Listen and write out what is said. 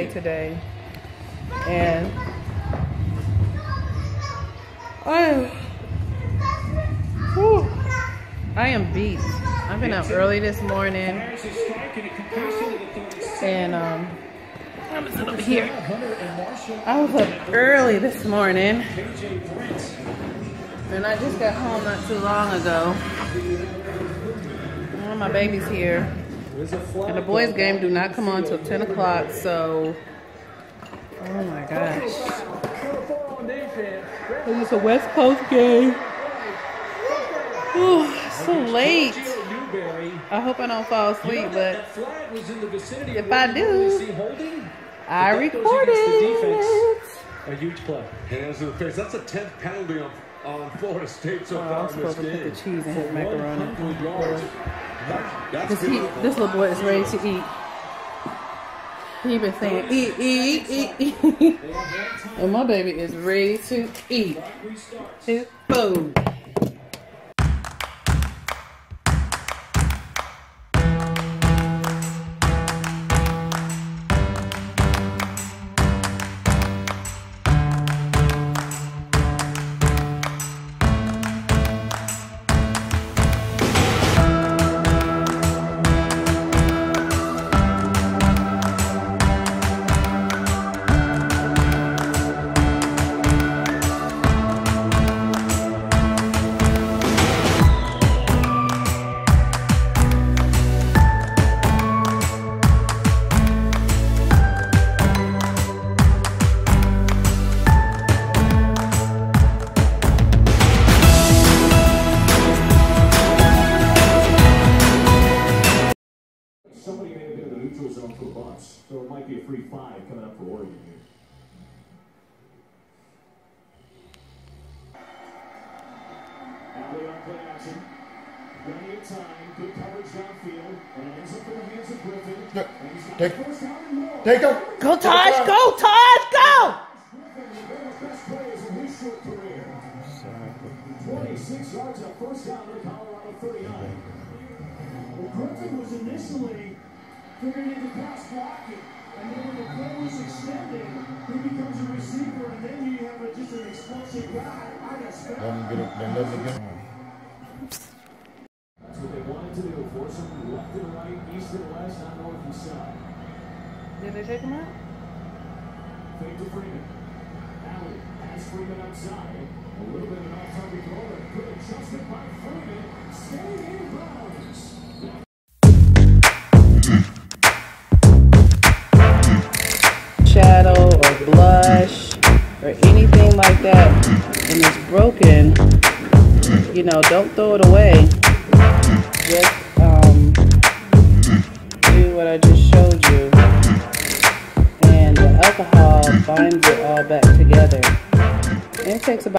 day today, and I am beat. I've been up early this morning, and I'm up here. I was up early this morning, and I just got home not too long ago. One of my baby's here, and the boys' game do not come on till 10 o'clock. So, oh my gosh, it's a West Coast game. Oh, it's so late. I hope I don't fall asleep, but if I do, I recorded it. A huge play. Hands in the face. That's a 10th penalty on Florida State so far in this game. Put the cheese in his macaroni. This little boy is ready to eat. He been saying, eat, eat, eat, eat. And my baby is ready to eat his food. Somebody may have been in the neutral zone for Bucks, so it might be a free 5 coming up for Oregon here. Alley on play action. Plenty of time. Good coverage downfield. And it ends up in the hands of Griffin. Take him. Go, Taj! Go, Taj! Go! Griffin, one of the best players in his short career. 26 yards on first down to Colorado 39. Well, Griffin was initially figuring into pass blocking, and then when the play was extending, he becomes a receiver, and then you have just an explosive guy. That's what they wanted to do, force him left and right, east and west, not north and south. Did they take him out? Fake to Freeman. Alley has Freeman outside. A little bit of an off-target throw, and a good adjustment by Freeman. Staying in bounds. Shadow or blush or anything like that, and it's broken, you know, don't throw it away. Just do what I just showed you, and the alcohol binds it all back together. And it takes about